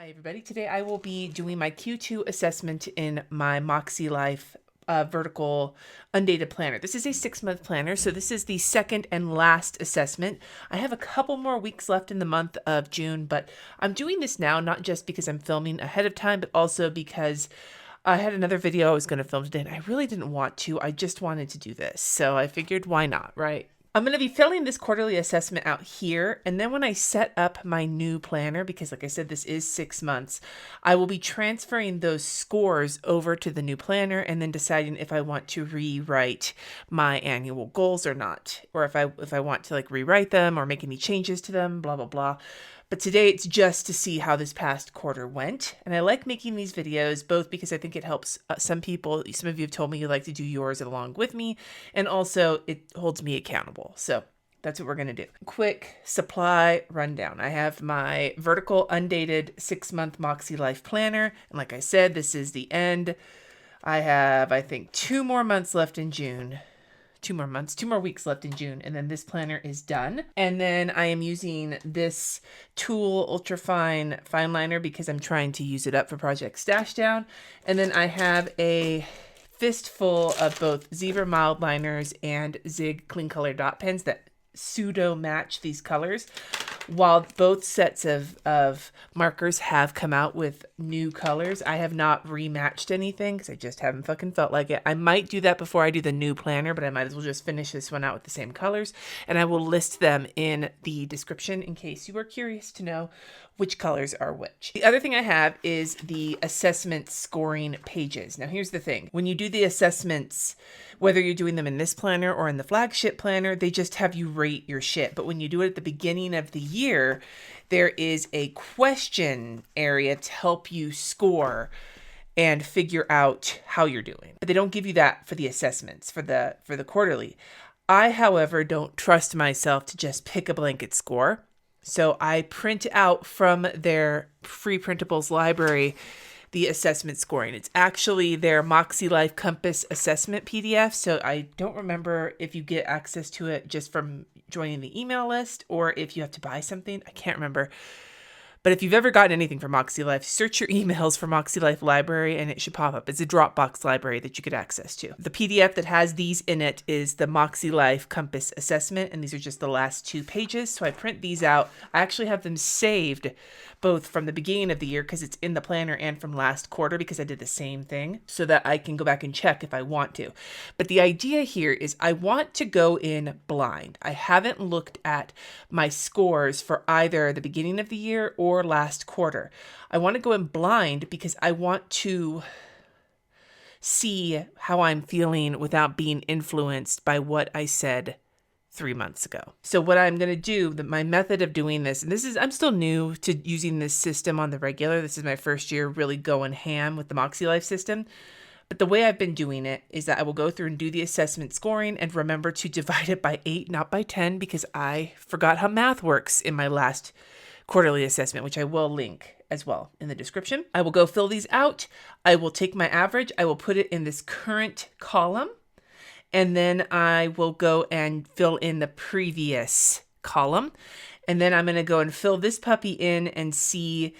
Hi everybody, today I will be doing my Q2 assessment in my Makselife vertical undated planner. This is a 6-month planner, so this is the second and last assessment. I have a couple more weeks left in the month of June, but I'm doing this now not just because I'm filming ahead of time, but also because I had another video I was going to film today and I really didn't want to. I just wanted to do this, so I figured why not, right? I'm going to be filling this quarterly assessment out here, and then when I set up my new planner, because like I said, this is 6 months, I will be transferring those scores over to the new planner and then deciding if I want to rewrite my annual goals or not, or if I want to like rewrite them or make any changes to them, blah, blah, blah. But today it's just to see how this past quarter went. And I like making these videos both because I think it helps some people. Some of you have told me you like to do yours along with me. And also it holds me accountable. So that's what we're going to do. Quick supply rundown. I have my vertical undated 6-month Makselife planner. And like I said, this is the end. I have, I think, 2 more months left in June. 2 more weeks left in June, and then this planner is done. And then I am using this Tool Ultrafine Fine Liner because I'm trying to use it up for Project Stash Down. And then I have a fistful of both Zebra Mildliners and Zig Clean Color dot pens that pseudo match these colors. While both sets of markers have come out with new colors, I have not rematched anything because I just haven't fucking felt like it. I might do that before I do the new planner, but I might as well just finish this one out with the same colors. And I will list them in the description in case you are curious to know which colors are which. The other thing I have is the assessment scoring pages. Now here's the thing. When you do the assessments, whether you're doing them in this planner or in the flagship planner, they just have you rate your shit. But when you do it at the beginning of the year, there is a question area to help you score and figure out how you're doing. But they don't give you that for the assessments, for the quarterly. I, however, don't trust myself to just pick a blanket score. So I print out from their free printables library the assessment scoring. It's actually their Makselife Compass assessment PDF. So I don't remember if you get access to it just from joining the email list or if you have to buy something. I can't remember. But if you've ever gotten anything from Makselife, search your emails for Makselife Library and it should pop up. It's a Dropbox library that you get access to. The PDF that has these in it is the Makselife Compass Assessment, and these are just the last 2 pages. So I print these out. I actually have them saved both from the beginning of the year because it's in the planner and from last quarter because I did the same thing so that I can go back and check if I want to. But the idea here is I want to go in blind. I haven't looked at my scores for either the beginning of the year or last quarter. I want to go in blind because I want to see how I'm feeling without being influenced by what I said 3 months ago. So what I'm going to do, my method of doing this, and I'm still new to using this system on the regular. This is my first year really going ham with the Makselife system. But the way I've been doing it is that I will go through and do the assessment scoring and remember to divide it by 8, not by 10, because I forgot how math works in my last quarterly assessment, which I will link as well in the description. I will go fill these out. I will take my average. I will put it in this current column. And then I will go and fill in the previous column. And then I'm going to go and fill this puppy in and see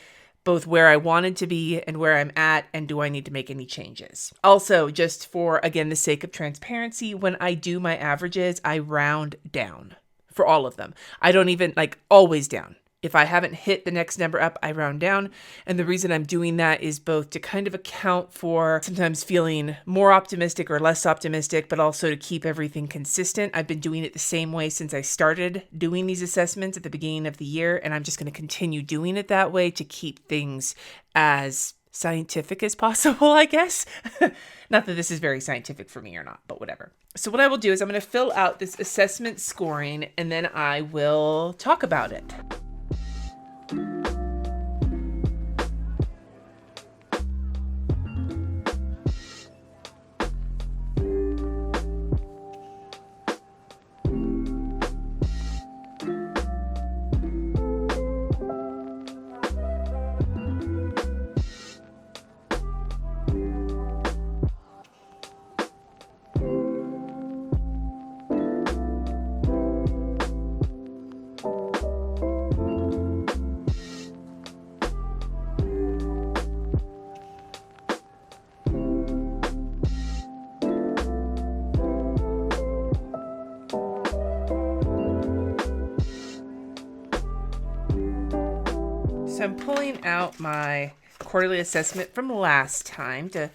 both where I wanted to be and where I'm at, and do I need to make any changes. Also, just for, again, the sake of transparency, when I do my averages, I round down for all of them. I don't even, always down. If I haven't hit the next number up, I round down. And the reason I'm doing that is both to kind of account for sometimes feeling more optimistic or less optimistic, but also to keep everything consistent. I've been doing it the same way since I started doing these assessments at the beginning of the year. And I'm just going to continue doing it that way to keep things as scientific as possible, I guess. Not that this is very scientific for me or not, but whatever. So what I will do is I'm going to fill out this assessment scoring and then I will talk about it. I'm pulling out my quarterly assessment from last time to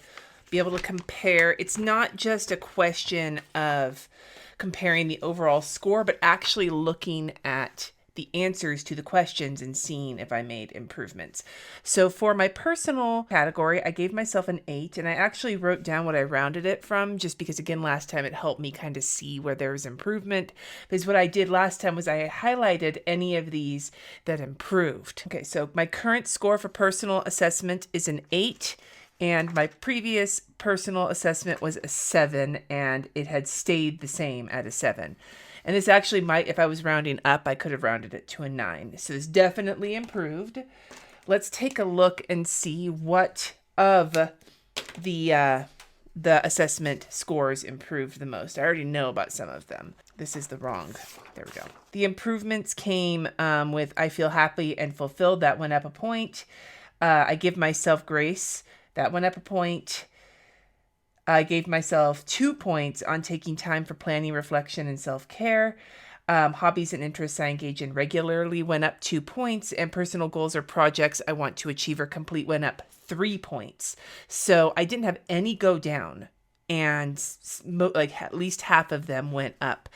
be able to compare. It's not just a question of comparing the overall score, but actually looking at the answers to the questions and seeing if I made improvements. So for my personal category, I gave myself an 8, and I actually wrote down what I rounded it from, just because, again, last time it helped me kind of see where there was improvement. Because what I did last time was I highlighted any of these that improved. Okay, so my current score for personal assessment is an 8. And my previous personal assessment was a 7, and it had stayed the same at a 7. And this actually might, if I was rounding up, I could have rounded it to a 9. So it's definitely improved. Let's take a look and see what of the assessment scores improved the most. I already know about some of them. This is the wrong. There we go. The improvements came with I feel happy and fulfilled. That went up a point. I give myself grace. That went up a point. I gave myself 2 points on taking time for planning, reflection, and self-care. Hobbies and interests I engage in regularly went up 2 points, and personal goals or projects I want to achieve or complete went up 3 points. So I didn't have any go down, and like at least half of them went up.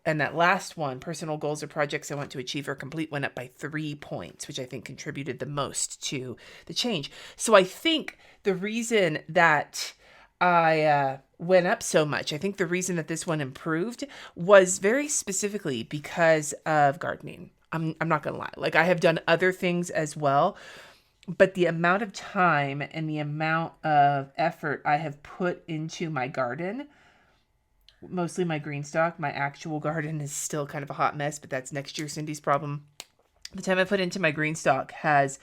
And that last one, personal goals or projects I want to achieve or complete, went up by 3 points, which I think contributed the most to the change. So I think the reason that I went up so much, I think the reason that this one improved was very specifically because of gardening. I'm not going to lie. Like, I have done other things as well, but the amount of time and the amount of effort I have put into my garden, mostly my green stock, my actual garden is still kind of a hot mess, but that's next year Cindy's problem. The time I put into my green stock has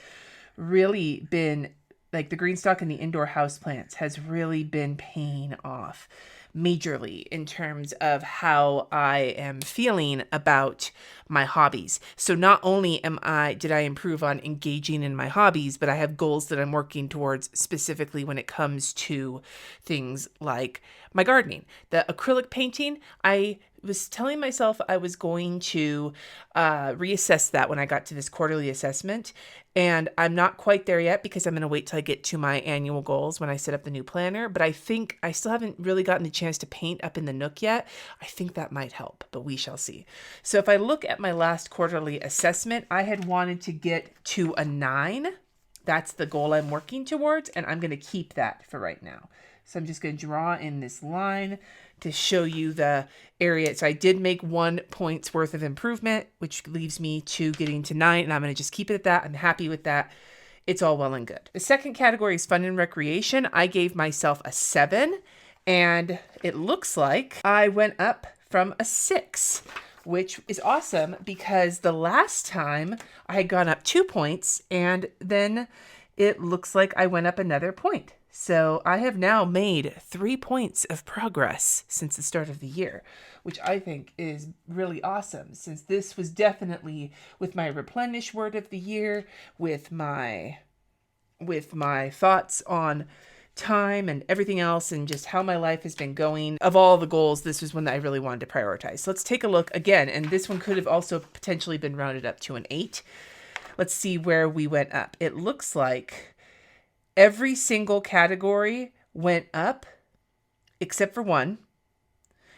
really been, like, the green stock and the indoor house plants has really been paying off majorly in terms of how I am feeling about my hobbies. So not only did I improve on engaging in my hobbies, but I have goals that I'm working towards specifically when it comes to things like my gardening. The acrylic painting, I was telling myself I was going to reassess that when I got to this quarterly assessment. And I'm not quite there yet because I'm going to wait till I get to my annual goals when I set up the new planner. But I think I still haven't really gotten the chance to paint up in the nook yet. I think that might help, but we shall see. So if I look at my last quarterly assessment, I had wanted to get to a 9. That's the goal I'm working towards, and I'm going to keep that for right now. So I'm just going to draw in this line to show you the area. So I did make 1 point's worth of improvement, which leaves me to getting to 9, and I'm going to just keep it at that. I'm happy with that. It's all well and good. The second category is fun and recreation. I gave myself a 7, and it looks like I went up from a 6, which is awesome because the last time I had gone up 2 points, and then it looks like I went up another point. So I have now made 3 points of progress since the start of the year, which I think is really awesome, since this was definitely with my replenish word of the year, with my thoughts on time and everything else, and just how my life has been going. Of all the goals, this was one that I really wanted to prioritize. So let's take a look again, and this one could have also potentially been rounded up to an 8. Let's see where we went up. It looks like every single category went up except for 1,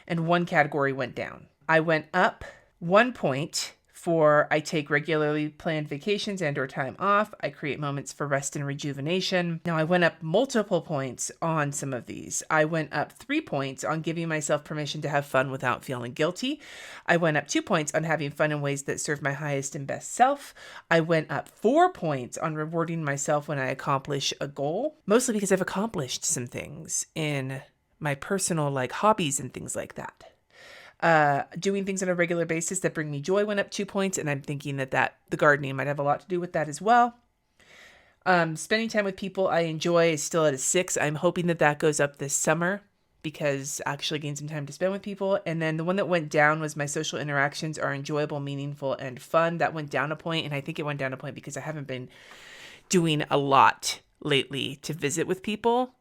and 1 category went down. I went up 1 point for I take regularly planned vacations and or time off. I create moments for rest and rejuvenation. Now I went up multiple points on some of these. I went up 3 points on giving myself permission to have fun without feeling guilty. I went up 2 points on having fun in ways that serve my highest and best self. I went up 4 points on rewarding myself when I accomplish a goal, mostly because I've accomplished some things in my personal hobbies and things like that. Doing things on a regular basis that bring me joy went up 2 points, and I'm thinking that the gardening might have a lot to do with that as well. Spending time with people I enjoy is still at a 6. I'm hoping that goes up this summer because I actually gained some time to spend with people. And then the one that went down was my social interactions are enjoyable, meaningful, and fun. That went down a point, and I think it went down a point because I haven't been doing a lot lately to visit with people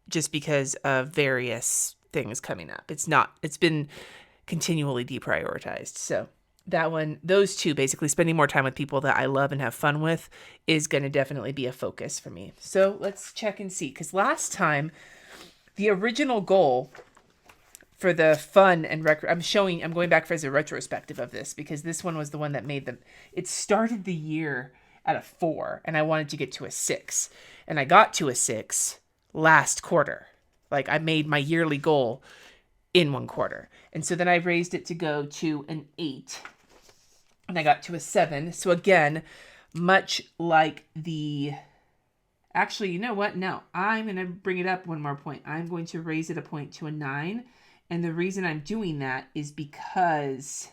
just because of various things coming up. It's been continually deprioritized. So that one, those two, basically spending more time with people that I love and have fun with, is going to definitely be a focus for me. So let's check and see. Because last time, the original goal for the fun and I'm going back for as a retrospective of this, because this one was the one that made them. It started the year at a 4 and I wanted to get to a 6. And I got to a 6 last quarter. Like, I made my yearly goal in one quarter. And so then I raised it to go to an 8 and I got to a 7. So again, much like actually, you know what? No, I'm going to bring it up one more point. I'm going to raise it a point to a 9. And the reason I'm doing that is because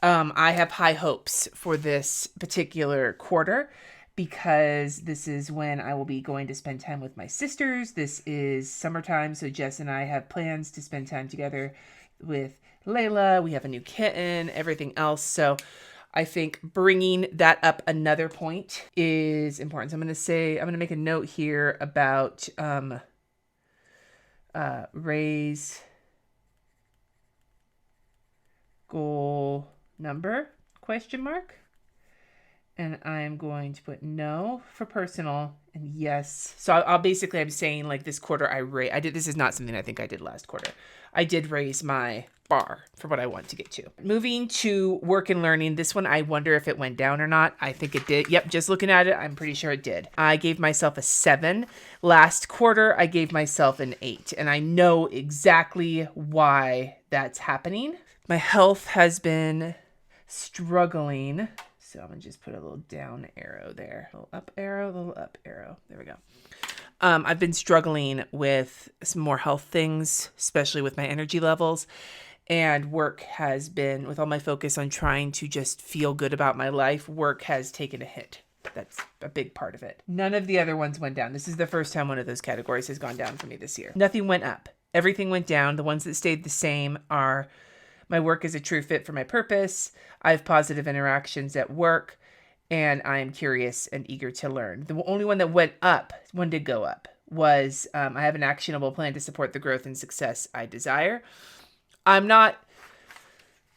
I have high hopes for this particular quarter, because this is when I will be going to spend time with my sisters. This is summertime, so Jess and I have plans to spend time together with Layla. We have a new kitten, everything else. So I think bringing that up another point is important. So I'm going to make a note here about raise goal number, ? And I'm going to put no for personal and yes. So I'm saying, like, this quarter this is not something I think I did last quarter. I did raise my bar for what I want to get to. Moving to work and learning. This one, I wonder if it went down or not. I think it did. Yep. Just looking at it, I'm pretty sure it did. I gave myself a 7. Last quarter, I gave myself an 8, and I know exactly why that's happening. My health has been struggling. So I'm going to just put a little down arrow there. A little up arrow. There we go. I've been struggling with some more health things, especially with my energy levels. And work has been, with all my focus on trying to just feel good about my life, work has taken a hit. That's a big part of it. None of the other ones went down. This is the first time one of those categories has gone down for me this year. Nothing went up. Everything went down. The ones that stayed the same are: my work is a true fit for my purpose, I have positive interactions at work, and I am curious and eager to learn. The only one that went up, one did go up, was I have an actionable plan to support the growth and success I desire. I'm not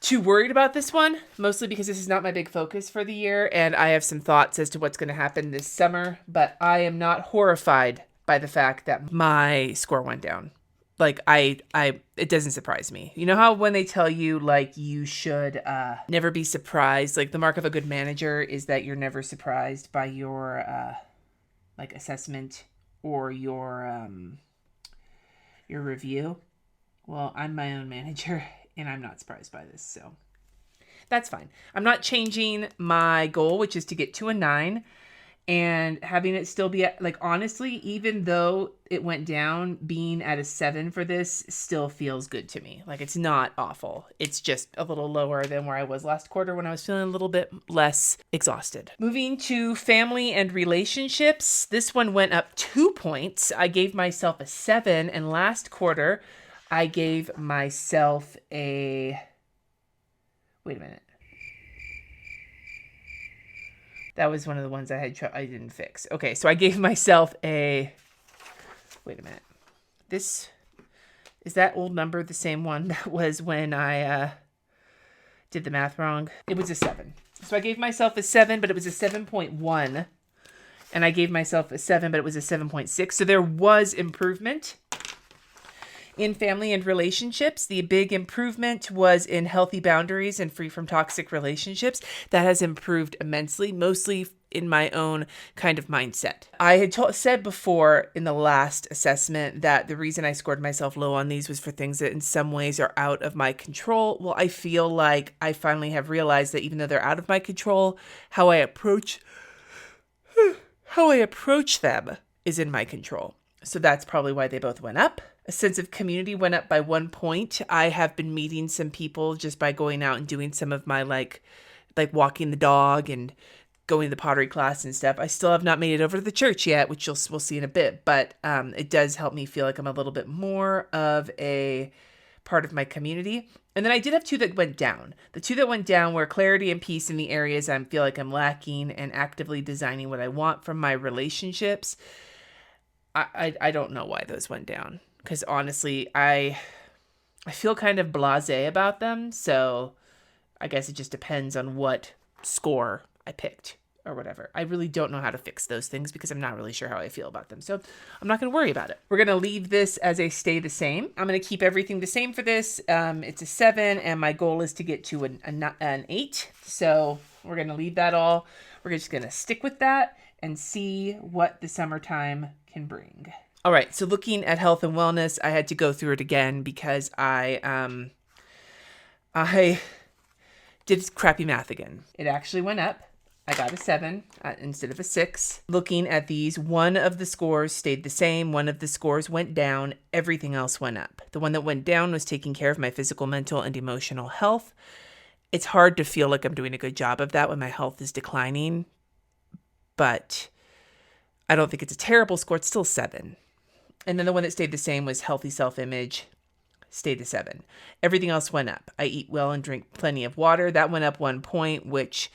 too worried about this one, mostly because this is not my big focus for the year, and I have some thoughts as to what's going to happen this summer, but I am not horrified by the fact that my score went down. Like, it doesn't surprise me. You know how when they tell you, like, you should never be surprised, like, the mark of a good manager is that you're never surprised by your, assessment or your review. Well, I'm my own manager, and I'm not surprised by this, so that's fine. I'm not changing my goal, which is to get to a 9. And having it still be at, like, honestly, even though it went down, being at a 7 for this still feels good to me. Like, it's not awful. It's just a little lower than where I was last quarter when I was feeling a little bit less exhausted. Moving to family and relationships. This one went up 2 points. I gave myself a 7, and last quarter I gave myself a... Wait a minute. That was one of the ones I didn't fix. Okay, so I gave myself a... Wait a minute. Is that old number the same one that was when I did the math wrong? It was a 7. So I gave myself a 7, but it was a 7.1. And I gave myself a 7, but it was a 7.6. So there was improvement in family and relationships. The big improvement was in healthy boundaries and free from toxic relationships. That has improved immensely, mostly in my own kind of mindset. I had said before in the last assessment that the reason I scored myself low on these was for things that in some ways are out of my control. Well, I feel like I finally have realized that even though they're out of my control, how I approach them is in my control. So that's probably why they both went up. A sense of community went up by 1 point. I have been meeting some people just by going out and doing some of my like walking the dog and going to the pottery class and stuff. I still have not made it over to the church yet, which we'll see in a bit, but it does help me feel like I'm a little bit more of a part of my community. And then I did have 2 that went down. The 2 that went down were clarity and peace in the areas I feel like I'm lacking and actively designing what I want from my relationships. I don't know why those went down, because honestly, I feel kind of blasé about them. So I guess it just depends on what score I picked or whatever. I really don't know how to fix those things because I'm not really sure how I feel about them. So I'm not going to worry about it. We're going to leave this as a stay the same. I'm going to keep everything the same for this. It's a 7 and my goal is to get to an 8. So we're going to leave that all. We're just going to stick with that and see what the summertime can bring. All right. So looking at health and wellness, I had to go through it again because I did crappy math again. It actually went up. I got a 7 instead of a 6. Looking at these, one of the scores stayed the same. One of the scores went down. Everything else went up. The one that went down was taking care of my physical, mental, and emotional health. It's hard to feel like I'm doing a good job of that when my health is declining, but I don't think it's a terrible score. It's still 7. And then the one that stayed the same was healthy self-image. Stayed a 7. Everything else went up. I eat well and drink plenty of water. That went up 1 point, which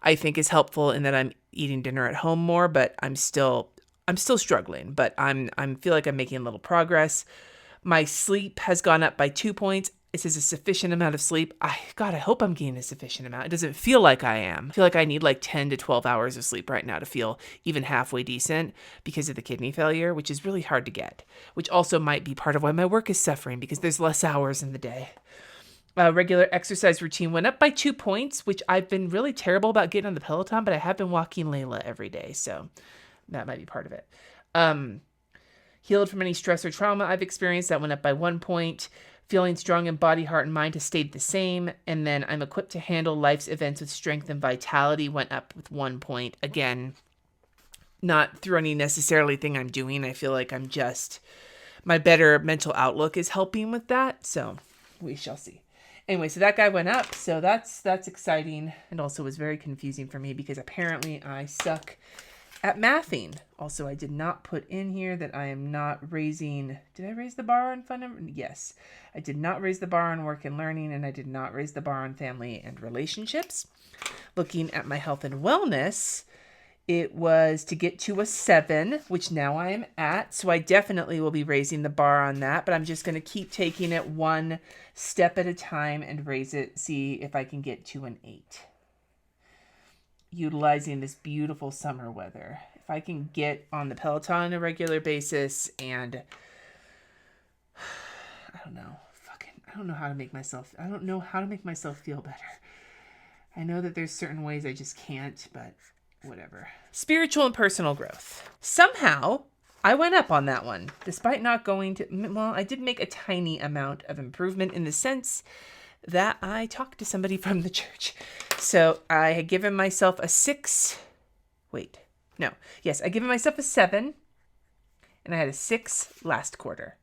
I think is helpful in that I'm eating dinner at home more, but I'm still struggling, but I feel like I'm making a little progress. My sleep has gone up by 2 points. It says a sufficient amount of sleep. I hope I'm getting a sufficient amount. It doesn't feel like I am. I feel like I need like 10 to 12 hours of sleep right now to feel even halfway decent because of the kidney failure, which is really hard to get, which also might be part of why my work is suffering because there's less hours in the day. Regular exercise routine went up by 2 points, which I've been really terrible about getting on the Peloton, but I have been walking Layla every day, so that might be part of it. Healed from any stress or trauma I've experienced. That went up by 1 point. Feeling strong in body, heart, and mind has stayed the same. And then I'm equipped to handle life's events with strength and vitality went up with 1 point. Again, not through any necessarily thing I'm doing. I feel like my better mental outlook is helping with that. So we shall see. Anyway, so that guy went up. So that's exciting. And also was very confusing for me because apparently I suck at mathing. Also, I did not put in here that I am not raising... Did I raise the bar on fun? Yes. I did not raise the bar on work and learning, and I did not raise the bar on family and relationships. Looking at my health and wellness, it was to get to a 7, which now I am at. So I definitely will be raising the bar on that, but I'm just going to keep taking it one step at a time and raise it, see if I can get to an 8. Utilizing this beautiful summer weather. If I can get on the Peloton on a regular basis and I don't know how to make myself feel better. I know that there's certain ways I just can't, but whatever. Spiritual and personal growth. Somehow I went up on that one despite not going to, well, I did make a tiny amount of improvement in the sense that I talked to somebody from the church. So I had given myself a 6. I given myself a 7 and I had a 6 last quarter.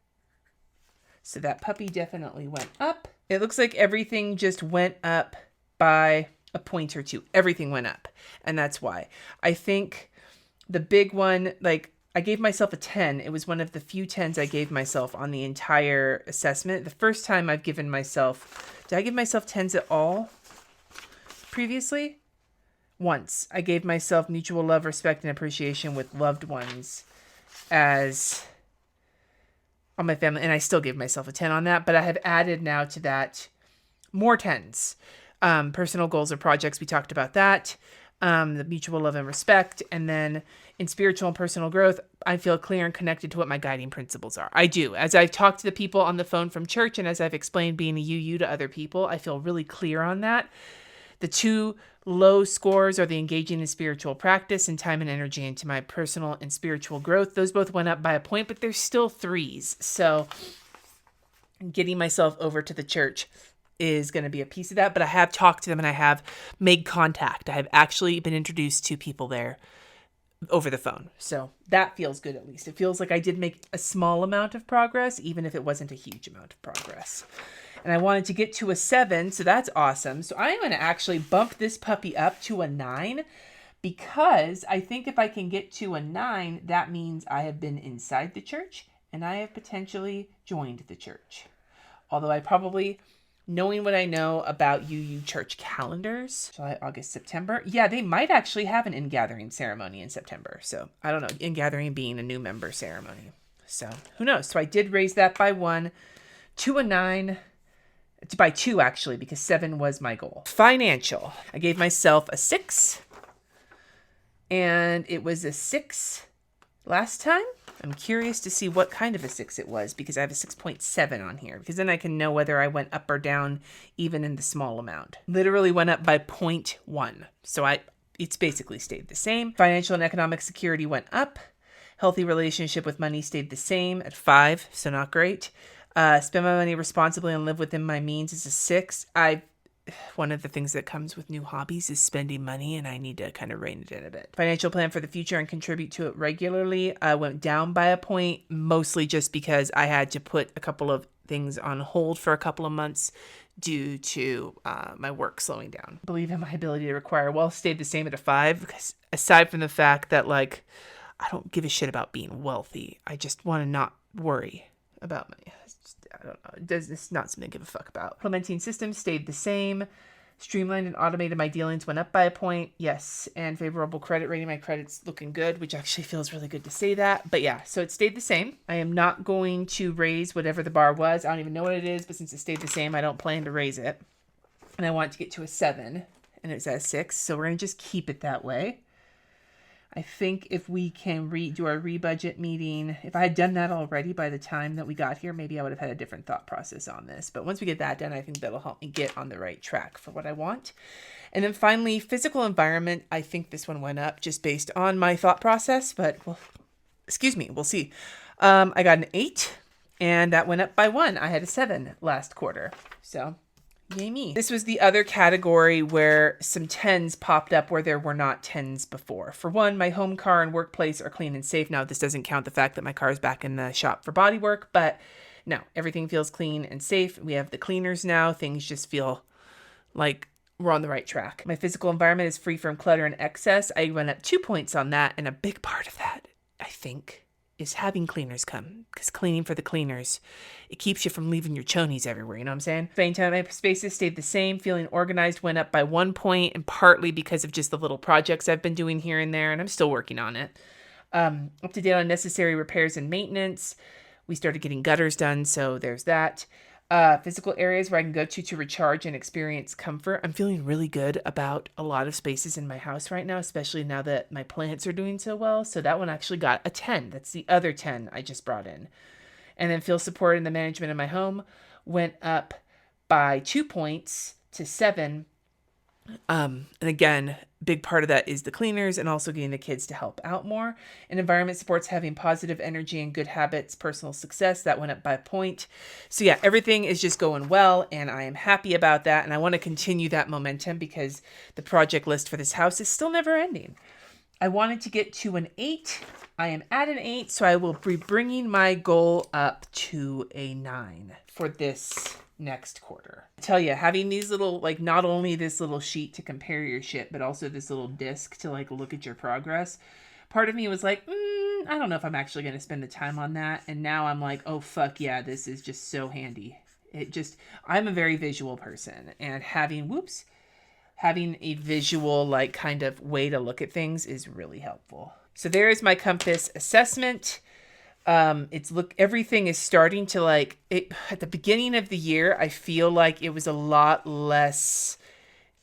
So that puppy definitely went up. It looks like everything just went up by a point or 2. Everything went up. And that's why. I think the big one, like I gave myself a 10. It was one of the few 10s I gave myself on the entire assessment. The first time I've given myself, did I give myself 10s at all previously? Once. I gave myself mutual love, respect, and appreciation with loved ones as on my family. And I still gave myself a 10 on that, but I have added now to that more 10s. Personal goals or projects, we talked about that. The mutual love and respect. And then in spiritual and personal growth, I feel clear and connected to what my guiding principles are. I do. As I've talked to the people on the phone from church and as I've explained being a UU to other people, I feel really clear on that. The 2 low scores are the engaging in spiritual practice and time and energy into my personal and spiritual growth. Those both went up by a point, but they're still 3s. So getting myself over to the church is going to be a piece of that, but I have talked to them and I have made contact. I have actually been introduced to people there over the phone. So that feels good at least. It feels like I did make a small amount of progress, even if it wasn't a huge amount of progress. And I wanted to get to a 7, so that's awesome. So I'm going to actually bump this puppy up to a 9 because I think if I can get to a 9, that means I have been inside the church and I have potentially joined the church. Although I probably... Knowing what I know about UU church calendars, July, August, September. Yeah, they might actually have an in-gathering ceremony in September. So I don't know, in-gathering being a new member ceremony. So who knows? So I did raise that by 1 to a 9. By 2 actually, because 7 was my goal. Financial. I gave myself a 6, and it was a 6 last time. I'm curious to see what kind of a 6 it was, because I have a 6.7 on here, because then I can know whether I went up or down even in the small amount. Literally went up by 0.1. So it's basically stayed the same. Financial and economic security went up. Healthy relationship with money stayed the same at 5, so not great. Spend my money responsibly and live within my means is a 6. One of the things that comes with new hobbies is spending money, and I need to kind of rein it in a bit. Financial plan for the future and contribute to it regularly. I went down by a point, mostly just because I had to put a couple of things on hold for a couple of months due to my work slowing down. Believe in my ability to acquire wealth stayed the same at a 5, because aside from the fact that, like, I don't give a shit about being wealthy. I just want to not worry about money. I don't know. It's not something to give a fuck about. Implementing systems stayed the same. Streamlined and automated my dealings went up by a point. Yes. And favorable credit rating. My credit's looking good, which actually feels really good to say that. But yeah, so it stayed the same. I am not going to raise whatever the bar was. I don't even know what it is, but since it stayed the same, I don't plan to raise it. And I want to get to a 7, and it's at a 6. So we're going to just keep it that way. I think if we can do our rebudget meeting, if I had done that already by the time that we got here, maybe I would have had a different thought process on this. But once we get that done, I think that'll help me get on the right track for what I want. And then finally, physical environment. I think this one went up just based on my thought process, but we'll see. I got an 8, and that went up by 1. I had a 7 last quarter. So yay me. This was the other category where some 10s popped up where there were not 10s before. For one, my home, car, and workplace are clean and safe. Now, this doesn't count the fact that my car is back in the shop for body work, but no, everything feels clean and safe. We have the cleaners now. Things just feel like we're on the right track. My physical environment is free from clutter and excess. I went up 2 points on that, and a big part of that, I think, is having cleaners come, because cleaning for the cleaners, it keeps you from leaving your chonies everywhere. You know what I'm saying? My spaces stayed the same. Feeling organized went up by 1 point, and partly because of just the little projects I've been doing here and there, and I'm still working on it. Up to date on necessary repairs and maintenance. We started getting gutters done, so there's that. Physical areas where I can go to recharge and experience comfort. I'm feeling really good about a lot of spaces in my house right now, especially now that my plants are doing so well. So that one actually got a 10. That's the other 10 I just brought in. And then feel support in the management of my home went up by 2 points to 7. And again, big part of that is the cleaners and also getting the kids to help out more. And environment supports having positive energy and good habits, personal success. That went up by a point. So yeah, everything is just going well, and I am happy about that. And I want to continue that momentum because the project list for this house is still never ending. I wanted to get to an 8. I am at an 8, so I will be bringing my goal up to a 9 for this next quarter. I tell you, having these little, like, not only this little sheet to compare your shit, but also this little disc to, like, look at your progress. Part of me was like, I don't know if I'm actually going to spend the time on that. And now I'm like, oh, fuck yeah, this is just so handy. I'm a very visual person, and having a visual, like, kind of way to look at things is really helpful. So there is my compass assessment. Everything is starting to, like, at the beginning of the year, I feel like it was a lot less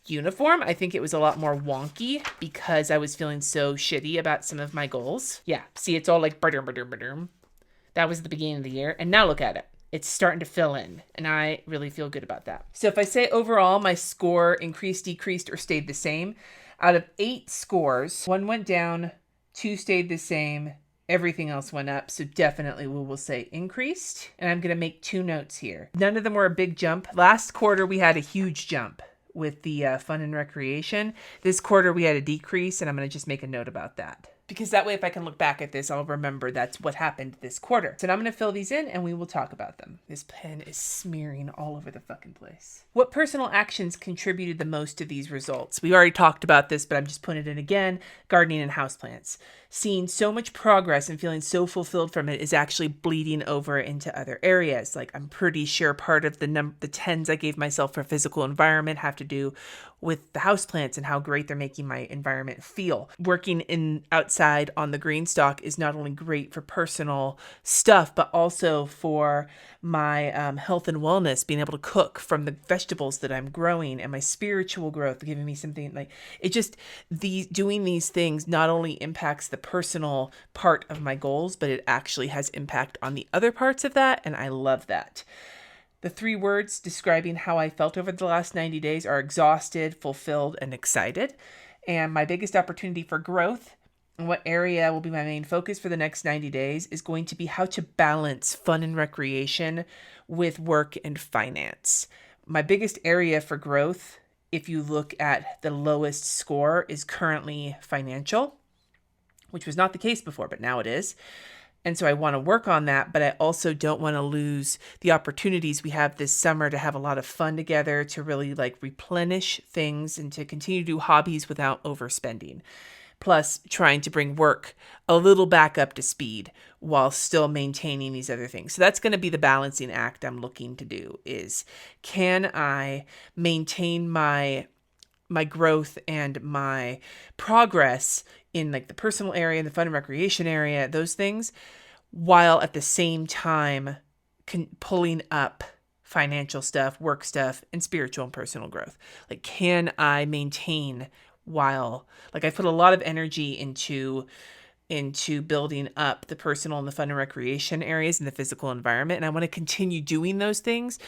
uniform. I think it was a lot more wonky because I was feeling so shitty about some of my goals. Yeah. See, it's all like, that was the beginning of the year. And now look at it. It's starting to fill in, and I really feel good about that. So if I say overall, my score increased, decreased, or stayed the same, out of 8 scores, 1 went down, 2 stayed the same, everything else went up. So definitely we will say increased. And I'm going to make 2 notes here. None of them were a big jump. Last quarter, we had a huge jump with the fun and recreation. This quarter, we had a decrease, and I'm going to just make a note about that. Because that way, if I can look back at this, I'll remember that's what happened this quarter. So now I'm going to fill these in, and we will talk about them. This pen is smearing all over the fucking place. What personal actions contributed the most to these results? We already talked about this, but I'm just putting it in again. Gardening and houseplants. seeing so much progress and feeling so fulfilled from it is actually bleeding over into other areas. Like, I'm pretty sure part of the 10s I gave myself for physical environment have to do with the houseplants and how great they're making my environment feel. Working in outside on the green stalk is not only great for personal stuff, but also for my health and wellness, being able to cook from the vegetables that I'm growing, and my spiritual growth, giving me something like it. Just doing these things not only impacts the personal part of my goals, but it actually has impact on the other parts of that. And I love that. The 3 words describing how I felt over the last 90 days are exhausted, fulfilled, and excited. And my biggest opportunity for growth, and what area will be my main focus for the next 90 days, is going to be how to balance fun and recreation with work and finance. My biggest area for growth, if you look at the lowest score, is currently financial, which was not the case before, but now it is. And so I want to work on that, but I also don't want to lose the opportunities we have this summer to have a lot of fun together, to really like replenish things and to continue to do hobbies without overspending. Plus trying to bring work a little back up to speed while still maintaining these other things. So that's going to be the balancing act I'm looking to do, is can I maintain my growth and my progress in like the personal area and the fun and recreation area, those things, while at the same time pulling up financial stuff, work stuff, and spiritual and personal growth. Like, can I maintain while, like, I put a lot of energy into building up the personal and the fun and recreation areas in the physical environment. And I want to continue doing those things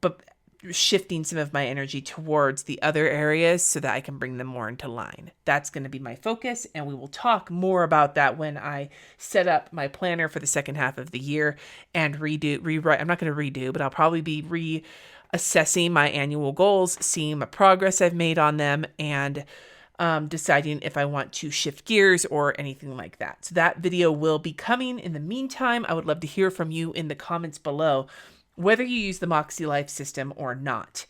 but shifting some of my energy towards the other areas so that I can bring them more into line. That's going to be my focus, and we will talk more about that when I set up my planner for the second half of the year and rewrite. I'm not going to redo, but I'll probably be reassessing my annual goals, seeing the progress I've made on them, and deciding if I want to shift gears or anything like that. So that video will be coming. In the meantime, I would love to hear from you in the comments below, whether you use the Makselife system or not.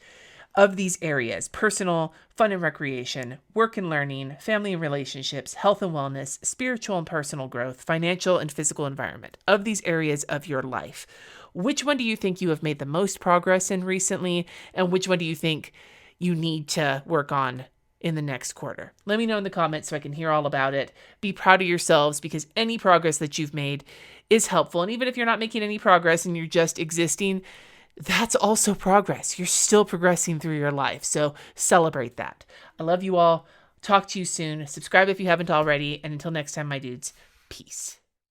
Of these areas: personal, fun and recreation, work and learning, family and relationships, health and wellness, spiritual and personal growth, financial and physical environment. Of these areas of your life, which one do you think you have made the most progress in recently? And which one do you think you need to work on in the next quarter? Let me know in the comments so I can hear all about it. Be proud of yourselves, because any progress that you've made is helpful. And even if you're not making any progress and you're just existing, that's also progress. You're still progressing through your life. So celebrate that. I love you all. Talk to you soon. Subscribe if you haven't already. And until next time, my dudes, peace.